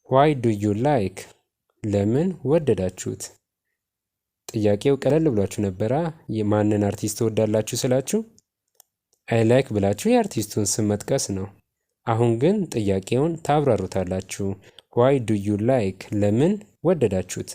why do you like ለምን ወደዳችሁት? ጥያቄው ቀለል ብሏችሁ ነበራ? የማንን አርቲስት ወዳላችሁ ስላችሁ አይ ላይክ ብላችሁ የአርቲስቱን ስም መጥቀስ ነው። አሁን ግን ጥያቄውን ታብራሩታላችሁ። why do you like ለምን ወደዳችሁት?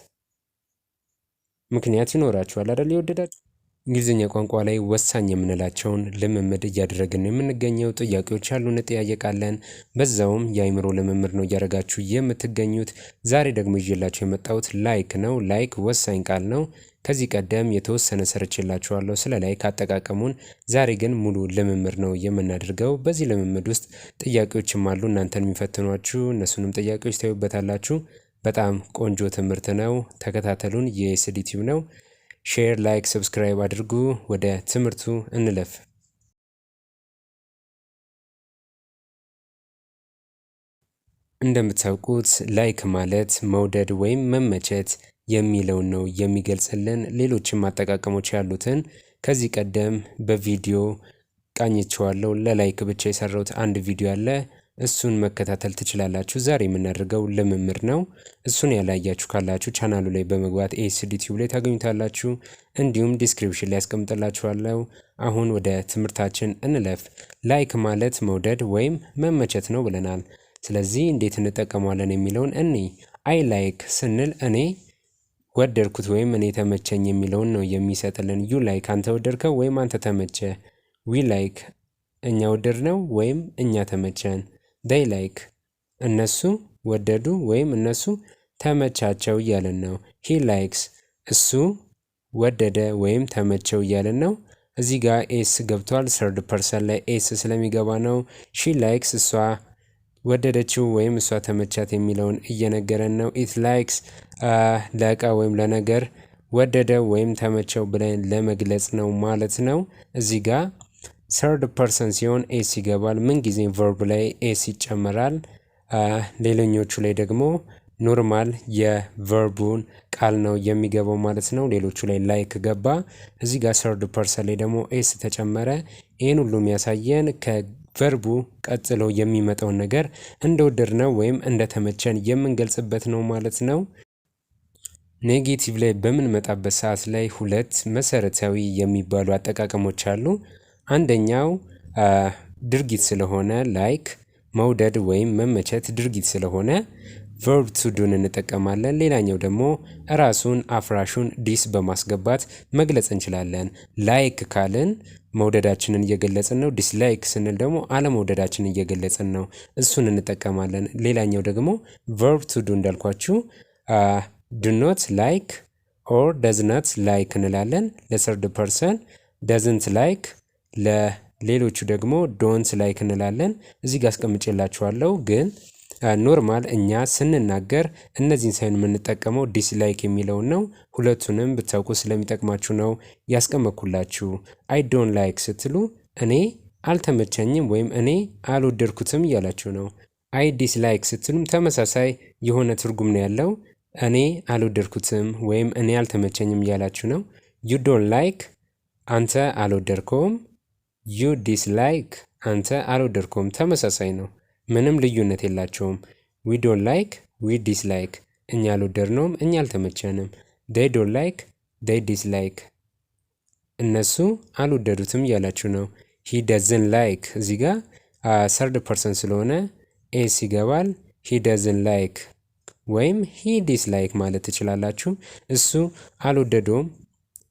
ምክንያት ይኖራችኋል አይደል? ይወደዳችሁ እንግሊዝኛ ቋንቋ ላይ ወሳኝ የምንላቸውን ልምምድ እያደረግን የምንገኘው ጥያቄዎች ያሉን እንጠያየቃለን። በዛውም የአይምሮ ልምምድ ነው እያደረጋችሁ የምትገኙት። ዛሬ ደግሞ ይዤላችሁ የመጣሁት ላይክ ነው። ላይክ ወሳኝ ቃል ነው። ከዚህ ቀደም የተወሰነ ሰርቼላችኋለሁ ስለ ላይክ አጠቃቀሙን። ዛሬ ግን ሙሉ ልምምድ ነው የምናደርገው። በዚህ ልምምድ ውስጥ ጥያቄዎችም አሉ እናንተን የሚፈትኗችሁ። እነሱንም ጥያቄዎች ታዩበታላችሁ። በጣም ቆንጆ ትምህርት ነው። ተከታተሉን። የኤስዲ ቲዩብ ነው። ሼር፣ ላይክ፣ ሰብስክራይብ አድርጉ። ወደ ትምህርቱ እንለፍ። እንደምታውቁት ላይክ ማለት መውደድ ወይም መመቸት የሚለውን ነው የሚገልጽልን። ሌሎችም አጠቃቀሞች ያሉትን ከዚህ ቀደም በቪዲዮ ቃኝቼዋለሁ። ለላይክ ብቻ የሰራሁት አንድ ቪዲዮ አለ። እሱን መከታተል ትችላላችሁ። ዛሬ የምናደርገው ልምምድ ነው። እሱን ያላያችሁ ካላችሁ ቻናሉ ላይ በመግባት ኤስዲ ቲዩብ ላይ ታገኙታላችሁ። እንዲሁም ዲስክሪፕሽን ላይ ያስቀምጥላችኋለሁ። አሁን ወደ ትምህርታችን እንለፍ። ላይክ ማለት መውደድ ወይም መመቸት ነው ብለናል። ስለዚህ እንዴት እንጠቀመዋለን የሚለውን አይ ላይክ ስንል እኔ ወደድኩት ወይም እኔ ተመቸኝ የሚለውን ነው የሚሰጥልን። ዩ ላይክ አንተ ወደድከው ወይም አንተ ተመቸ። ዊ ላይክ እኛ ወደድነው ወይም እኛ ተመቸን። they like እነሱ ወደዱ ወይም እነሱ ተመቻቸው እያለን ነው። he likes እሱ ወደደ ወይም ተመቸው እያለን ነው። እዚህ ጋር ኤስ ገብቷል። third person ላይ ኤስ ስለሚገባ ነው። she likes እሷ ወደደችው ወይም እሷ ተመቻት የሚለውን እየነገረን ነው። it likes ለእቃ ወይም ለነገር ወደደ ወይም ተመቸው ብለን ለመግለጽ ነው ማለት ነው። እዚህ ጋር third person ሲሆን ኤስ ይገባል። ምን ጊዜም verb ላይ ኤስ ይጨመራል። ሌሎኞቹ ላይ ደግሞ ኖርማል የቨርቡን ቃል ነው የሚገባው ማለት ነው። ሌሎቹ ላይ ላይክ ገባ። እዚህ ጋር third person ላይ ደግሞ ኤስ ተጨመረ። ይህን ሁሉ የሚያሳየን ከቨርቡ ቀጥሎ የሚመጣውን ነገር እንደወደድነው ወይም እንደተመቸን የምንገልጽበት ነው ማለት ነው። ኔጌቲቭ ላይ በምንመጣበት ሰዓት ላይ ሁለት መሰረታዊ የሚባሉ አጠቃቀሞች አሉ። አንደኛው ድርጊት ስለሆነ ላይክ መውደድ ወይም መመቸት ድርጊት ስለሆነ verb to do እንጠቀማለን። ሌላኛው ደግሞ ራሱን አፍራሹን ዲስ በማስገባት መግለጽ እንችላለን። ላይክ ካልን መውደዳችንን እየገለጽን ነው። ዲስላይክ ስንል ደግሞ አለመውደዳችንን እየገለጽን ነው። እሱን እንጠቀማለን። ሌላኛው ደግሞ verb to do እንዳልኳችሁ do not like or does not like እንላለን። ለthird person doesn't like ለሌሎቹ ደግሞ ዶንት ላይክ እንላለን። እዚህ ጋር አስቀምጬላችኋለሁ። ግን ኖርማል እኛ ስንናገር እነዚህን ሳይሆን የምንጠቀመው ዲስላይክ የሚለውን ነው። ሁለቱንም ብታውቁ ስለሚጠቅማችሁ ነው ያስቀመጥኩላችሁ። አይ ዶንት ላይክ ስትሉ እኔ አልተመቸኝም ወይም እኔ አልወደድኩትም እያላችሁ ነው። አይ ዲስላይክ ስትሉም ተመሳሳይ የሆነ ትርጉም ነው ያለው። እኔ አልወደድኩትም ወይም እኔ አልተመቸኝም እያላችሁ ነው። ዩ ዶንት ላይክ አንተ አልወደድከውም። ዩ ዲስላይክ አንተ አልወደድከውም። ተመሳሳይ ነው። ምንም ልዩነት የላቸውም። ዊ ዶንት ላይክ ዊ ዲስላይክ እኛ አልወደድነውም እኛ አልተመቸንም። ዴይ ዶንት ላይክ ዴይ ዲስላይክ እነሱ አልወደዱትም እያላችሁ ነው። ሂ ደዝን ላይክ እዚህ ጋር third person ስለሆነ ኤስ ይገባል። ሂ ደዝን ላይክ ወይም ሂ ዲስላይክ ማለት ትችላላችሁ። እሱ አልወደደውም።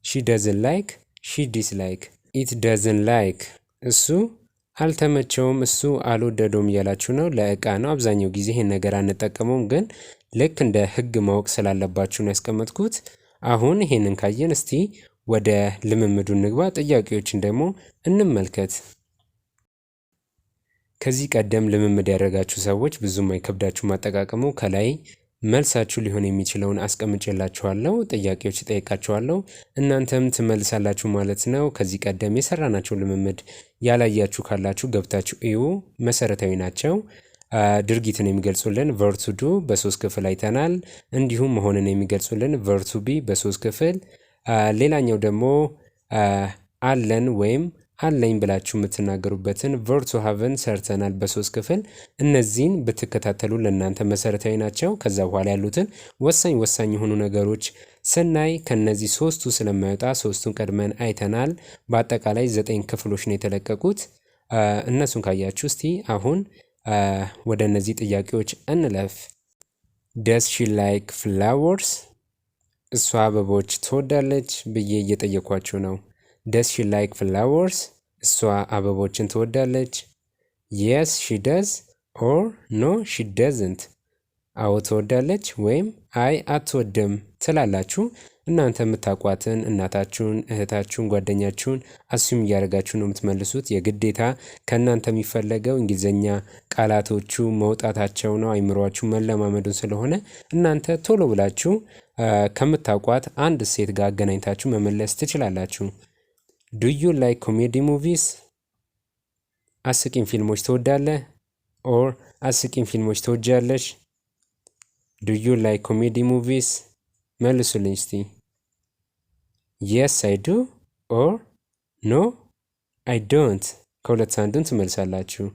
ሺ ደዝን ላይክ ሺ ዲስላይክ። ኢት ደዝን ላይክ እሱ አልተመቸውም እሱ አልወደደውም እያላችሁ ነው። ለእቃ ነው። አብዛኛው ጊዜ ይሄን ነገር አንጠቀመውም፣ ግን ልክ እንደ ህግ ማወቅ ስላለባችሁ ነው ያስቀመጥኩት። አሁን ይሄንን ካየን እስቲ ወደ ልምምዱ እንግባ። ጥያቄዎችን ደግሞ እንመልከት። ከዚህ ቀደም ልምምድ ያደረጋችሁ ሰዎች ብዙም አይከብዳችሁ ማጠቃቀሙ። ከላይ መልሳችሁ ሊሆን የሚችለውን አስቀምጬላችኋለሁ። ጥያቄዎች ጠይቃችኋለሁ፣ እናንተም ትመልሳላችሁ ማለት ነው። ከዚህ ቀደም የሰራናቸው ልምምድ ያላያችሁ ካላችሁ ገብታችሁ እዩ። መሰረታዊ ናቸው። ድርጊትን የሚገልጹልን verb to do በ3 ክፍል አይተናል። እንዲሁም መሆንን የሚገልጹልን verb to be በ3 ክፍል። ሌላኛው ደግሞ አለን ወይም አለኝ ብላችሁ የምትናገሩበትን verb to haveን ሰርተናል በሶስት ክፍል። እነዚህን ብትከታተሉ ለእናንተ መሰረታዊ ናቸው። ከዛ በኋላ ያሉትን ወሳኝ የሆኑ ነገሮች ስናይ ከነዚህ ሶስቱ ስለማይወጣ ሶስቱን ቀድመን አይተናል። በአጠቃላይ 9 ክፍሎች ነው የተለቀቁት። እነሱን ካያችሁ እስቲ አሁን ወደ እነዚህ ጥያቄዎች እንለፍ። does she like flowers? እሷ አበቦች ትወዳለች ብዬ እየጠየኳችሁ ነው። does she like flowers? እሷ አበቦችን ትወዳለች። yes she does or no she doesn't? አዎ ትወዳለች ወይም አይ አትወድም ትላላችሁ። እናንተ የምታውቋትን እናታችሁን፣ እህታችሁን፣ ጓደኛችሁን አስዩም እያደረጋችሁ ነው የምትመልሱት። የግዴታ ከእናንተ የሚፈለገው እንግሊዘኛ ቃላቶቹ መውጣታቸው ነው፣ አይምሯችሁ መለማመዱን ስለሆነ እናንተ ቶሎ ብላችሁ ከምታውቋት አንድ ሴት ጋር አገናኝታችሁ መመለስ ትችላላችሁ። do you like comedy movies? አስቂኝ ፊልሞች ትወዳለህ? or አስቂኝ ፊልሞች ትወጃለሽ? do you like comedy movies? መልሱልኝ እስቲ። yes I do or no I don't ከሁለት አንዱን ትመልሳላችሁ።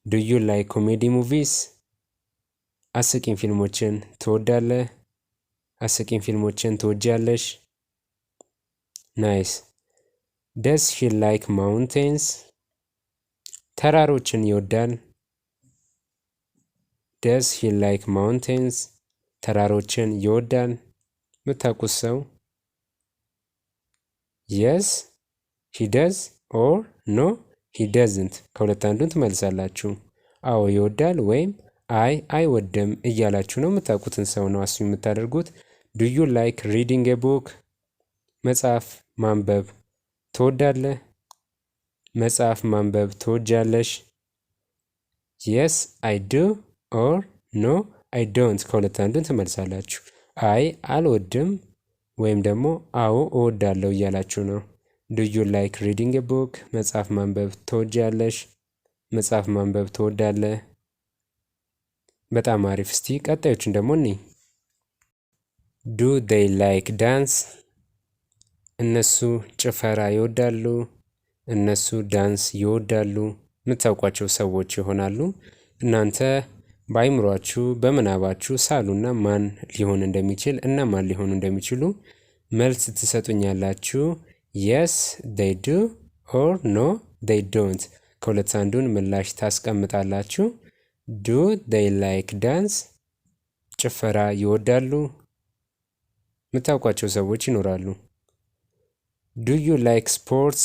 do you like comedy movies? አስቂኝ ፊልሞችን ትወዳለህ? አስቂኝ ፊልሞችን ትወጃለሽ? nice. does he like mountains? ተራሮችን ይወዳል? does he like mountains? ተራሮችን ይወዳል? ምታውቁት ሰው yes he does or no he doesn't ከሁለት አንዱን ትመልሳላችሁ። አዎ ይወዳል ወይም አይ አይወድም እያላችሁ ነው። የምታውቁትን ሰው ነው አስዩ የምታደርጉት። do you like reading a book? መጽሐፍ ማንበብ ትወዳለህ? መጽሐፍ ማንበብ ትወጃለሽ? yes I do or no I don't ከሁለት አንዱን ትመልሳላችሁ። አይ አልወድም ወይም ደግሞ አዎ እወዳለሁ እያላችሁ ነው። do you like reading a book? መጽሐፍ ማንበብ ትወጃለሽ? መጽሐፍ ማንበብ ትወዳለህ? በጣም አሪፍ። እስቲ ቀጣዮችን ደግሞ እኔ do they like dance? እነሱ ጭፈራ ይወዳሉ? እነሱ ዳንስ ይወዳሉ? የምታውቋቸው ሰዎች ይሆናሉ። እናንተ በአይምሯችሁ በምናባችሁ ሳሉና ማን ሊሆን እንደሚችል እና ማን ሊሆኑ እንደሚችሉ መልስ ትሰጡኛላችሁ። yes they do or no they don't ከሁለት አንዱን ምላሽ ታስቀምጣላችሁ። do they like dance? ጭፈራ ይወዳሉ? የምታውቋቸው ሰዎች ይኖራሉ። do you like sports?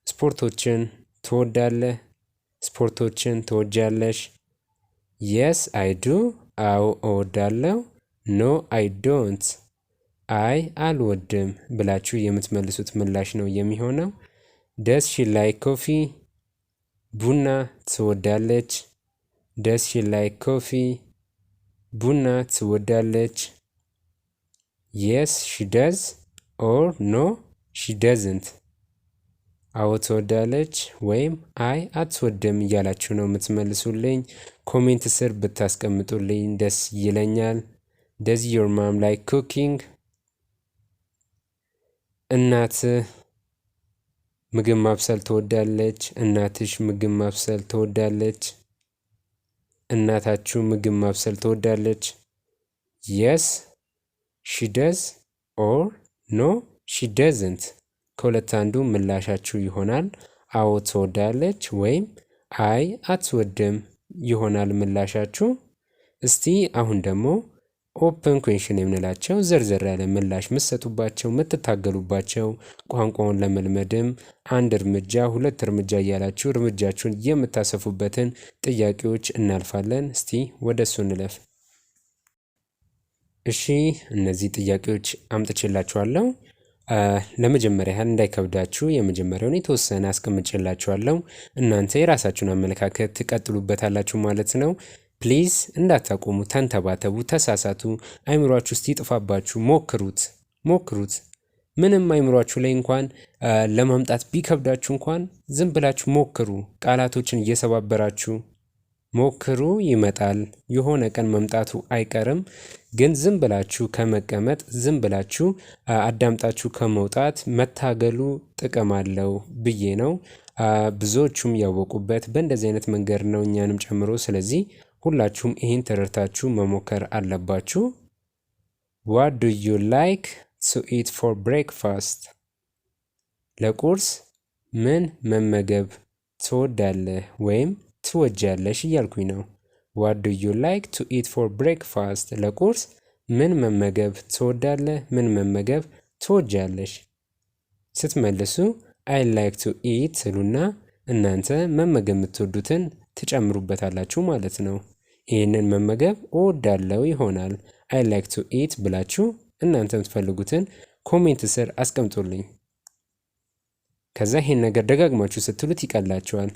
ስፖርቶችን ትወዳለህ? ስፖርቶችን ትወጃለሽ? yes I do አዎ እወዳለሁ። no I don't አይ አልወድም ብላችሁ የምትመልሱት ምላሽ ነው የሚሆነው። does she like coffee? ቡና ትወዳለች? does she like coffee? ቡና ትወዳለች? yes she does or no she doesn't አዎ ትወዳለች ወይም አይ አትወድም እያላችሁ ነው የምትመልሱልኝ። ኮሜንት ስር ብታስቀምጡልኝ ደስ ይለኛል። does your mom like cooking? እናትህ ምግብ ማብሰል ትወዳለች? እናትሽ ምግብ ማብሰል ትወዳለች? እናታችሁ ምግብ ማብሰል ትወዳለች? yes she does or no she doesn't ከሁለት አንዱ ምላሻችሁ ይሆናል። አዎ ትወዳለች ወይም አይ አትወድም ይሆናል ምላሻችሁ። እስቲ አሁን ደግሞ ኦፕን ኩዌሽን የምንላቸው ዘርዘር ያለ ምላሽ ምትሰጡባቸው ምትታገሉባቸው ቋንቋውን ለመልመድም አንድ እርምጃ ሁለት እርምጃ እያላችሁ እርምጃችሁን የምታሰፉበትን ጥያቄዎች እናልፋለን። እስቲ ወደሱ እንለፍ። እሺ እነዚህ ጥያቄዎች አምጥቼላችኋለሁ። ለመጀመሪያ ያህል እንዳይከብዳችሁ የመጀመሪያውን የተወሰነ አስቀምጬላችኋለሁ። እናንተ የራሳችሁን አመለካከት ትቀጥሉበታላችሁ ማለት ነው። ፕሊዝ እንዳታቆሙ፣ ተንተባተቡ፣ ተሳሳቱ፣ አይምሯችሁ ውስጥ ይጥፋባችሁ፣ ሞክሩት። ምንም አይምሯችሁ ላይ እንኳን ለማምጣት ቢከብዳችሁ እንኳን ዝም ብላችሁ ሞክሩ። ቃላቶችን እየሰባበራችሁ ሞክሩ ይመጣል። የሆነ ቀን መምጣቱ አይቀርም። ግን ዝም ብላችሁ ከመቀመጥ ዝም ብላችሁ አዳምጣችሁ ከመውጣት መታገሉ ጥቅም አለው ብዬ ነው። ብዙዎቹም ያወቁበት በእንደዚህ አይነት መንገድ ነው እኛንም ጨምሮ። ስለዚህ ሁላችሁም ይህን ተረድታችሁ መሞከር አለባችሁ። What do you like to eat for breakfast? ለቁርስ ምን መመገብ ትወዳለህ ወይም ትወጃለሽ እያልኩኝ ነው። What do you like to eat for breakfast? ለቁርስ ምን መመገብ ትወዳለህ? ምን መመገብ ትወጃለሽ? ስትመልሱ I like to eat ትሉና እናንተ መመገብ የምትወዱትን ትጨምሩበታላችሁ ማለት ነው። ይህንን መመገብ እወዳለሁ ይሆናል። I like to eat ብላችሁ እናንተ የምትፈልጉትን ኮሜንት ስር አስቀምጡልኝ። ከዛ ይህን ነገር ደጋግማችሁ ስትሉት ይቀላችኋል።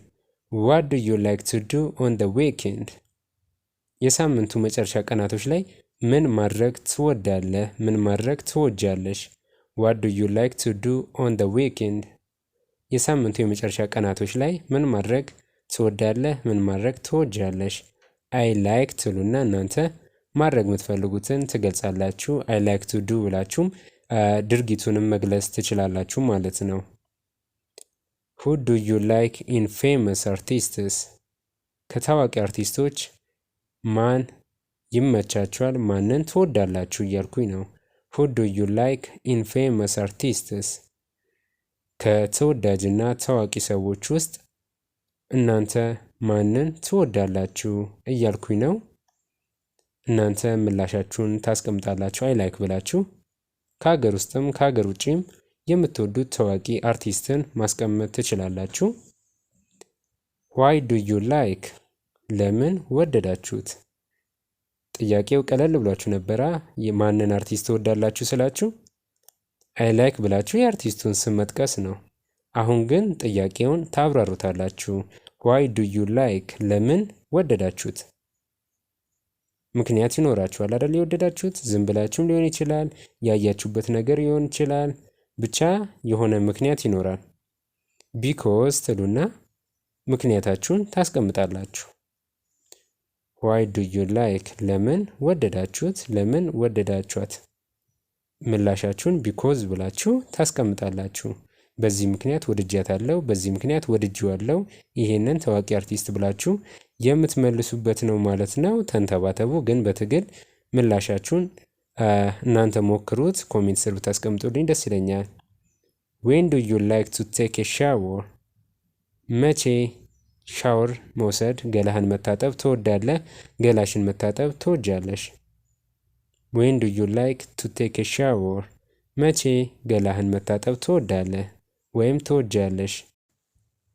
What do you like to do on the weekend? የሳምንቱ መጨረሻ ቀናቶች ላይ ምን ማድረግ ትወዳለህ? ምን ማድረግ ትወጃለሽ? What do you like to do on the weekend? የሳምንቱ የመጨረሻ ቀናቶች ላይ ምን ማድረግ ትወዳለህ? ምን ማድረግ ትወጃለሽ? I like ትሉና እናንተ ማድረግ የምትፈልጉትን ትገልጻላችሁ። I like to do ብላችሁም ድርጊቱንም መግለጽ ትችላላችሁ ማለት ነው። Who do you like in famous artists? ከታዋቂ አርቲስቶች ማን ይመቻችኋል? ማንን ትወዳላችሁ እያልኩኝ ነው። Who do you like in famous artists? ከተወዳጅና ታዋቂ ሰዎች ውስጥ እናንተ ማንን ትወዳላችሁ እያልኩኝ ነው። እናንተ ምላሻችሁን ታስቀምጣላችሁ I like ብላችሁ። ከሀገር ውስጥም ከሀገር ውጪም የምትወዱት ታዋቂ አርቲስትን ማስቀመጥ ትችላላችሁ። Why do you like? ለምን ወደዳችሁት? ጥያቄው ቀለል ብሏችሁ ነበራ። የማንን አርቲስት ትወዳላችሁ ስላችሁ I like ብላችሁ የአርቲስቱን ስም መጥቀስ ነው። አሁን ግን ጥያቄውን ታብራሩታላችሁ። Why do you like? ለምን ወደዳችሁት? ምክንያት ይኖራችኋል አይደል? የወደዳችሁት ዝም ብላችሁም ሊሆን ይችላል፣ ያያችሁበት ነገር ሊሆን ይችላል። ብቻ የሆነ ምክንያት ይኖራል። ቢኮዝ ትሉና ምክንያታችሁን ታስቀምጣላችሁ። Why do you like? ለምን ወደዳችሁት? ለምን ወደዳችኋት? ምላሻችሁን ቢኮዝ ብላችሁ ታስቀምጣላችሁ። በዚህ ምክንያት ወድጃታለሁ፣ በዚህ ምክንያት ወድጄዋለሁ፣ ይሄንን ታዋቂ አርቲስት ብላችሁ የምትመልሱበት ነው ማለት ነው። ተንተባተቡ፣ ግን በትግል ምላሻችሁን እናንተ ሞክሩት። ኮሜንት ስር ብታስቀምጡልኝ ደስ ይለኛል። When do you like to take a shower? መቼ ሻወር መውሰድ ገላህን መታጠብ ትወዳለህ? ገላሽን መታጠብ ትወጃለሽ? When do you like to take a shower? መቼ ገላህን መታጠብ ትወዳለህ ወይም ትወጃለሽ?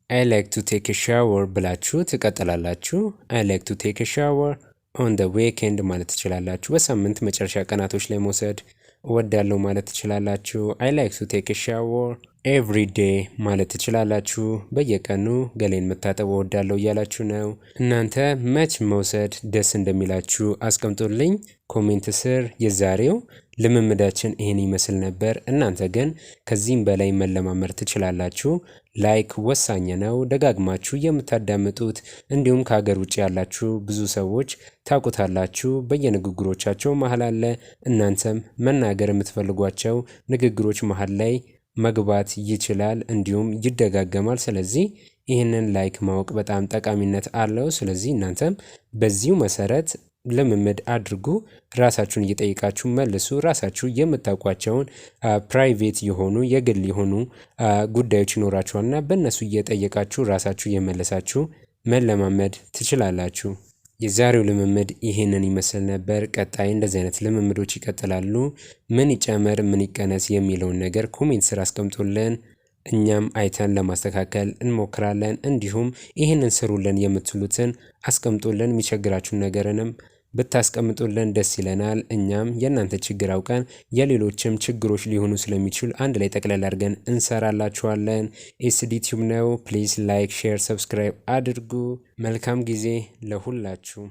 I like to take a shower ብላችሁ ትቀጥላላችሁ። I like to take a shower on the weekend ማለት ትችላላችሁ። በሳምንት መጨረሻ ቀናቶች ላይ መውሰድ እወዳለሁ ማለት ትችላላችሁ። I like to take a shower every day ማለት ትችላላችሁ። በየቀኑ ገሌን መታጠብ እወዳለሁ እያላችሁ ነው። እናንተ መች መውሰድ ደስ እንደሚላችሁ አስቀምጡልኝ ኮሜንት ስር። የዛሬው ልምምዳችን ይህን ይመስል ነበር። እናንተ ግን ከዚህም በላይ መለማመር ትችላላችሁ። ላይክ ወሳኝ ነው። ደጋግማችሁ የምታዳምጡት እንዲሁም ከሀገር ውጭ ያላችሁ ብዙ ሰዎች ታውቁታላችሁ። በየንግግሮቻቸው መሀል አለ። እናንተም መናገር የምትፈልጓቸው ንግግሮች መሀል ላይ መግባት ይችላል፣ እንዲሁም ይደጋገማል። ስለዚህ ይህንን ላይክ ማወቅ በጣም ጠቃሚነት አለው። ስለዚህ እናንተም በዚሁ መሰረት ልምምድ አድርጉ። ራሳችሁን እየጠየቃችሁ መልሱ። ራሳችሁ የምታውቋቸውን ፕራይቬት የሆኑ የግል የሆኑ ጉዳዮች ይኖራችኋልና በእነሱ እየጠየቃችሁ ራሳችሁ እየመለሳችሁ መለማመድ ትችላላችሁ። የዛሬው ልምምድ ይሄንን ይመስል ነበር። ቀጣይ እንደዚህ አይነት ልምምዶች ይቀጥላሉ። ምን ይጨመር ምን ይቀነስ የሚለውን ነገር ኮሜንት ስር አስቀምጡልን። እኛም አይተን ለማስተካከል እንሞክራለን። እንዲሁም ይህንን ስሩልን የምትሉትን አስቀምጡልን። የሚቸግራችሁን ነገርንም ብታስቀምጡልን ደስ ይለናል። እኛም የእናንተ ችግር አውቀን የሌሎችም ችግሮች ሊሆኑ ስለሚችሉ አንድ ላይ ጠቅለል አድርገን እንሰራላችኋለን። ኤስዲ ቲዩብ ነው። ፕሊዝ ላይክ፣ ሼር፣ ሰብስክራይብ አድርጉ። መልካም ጊዜ ለሁላችሁ።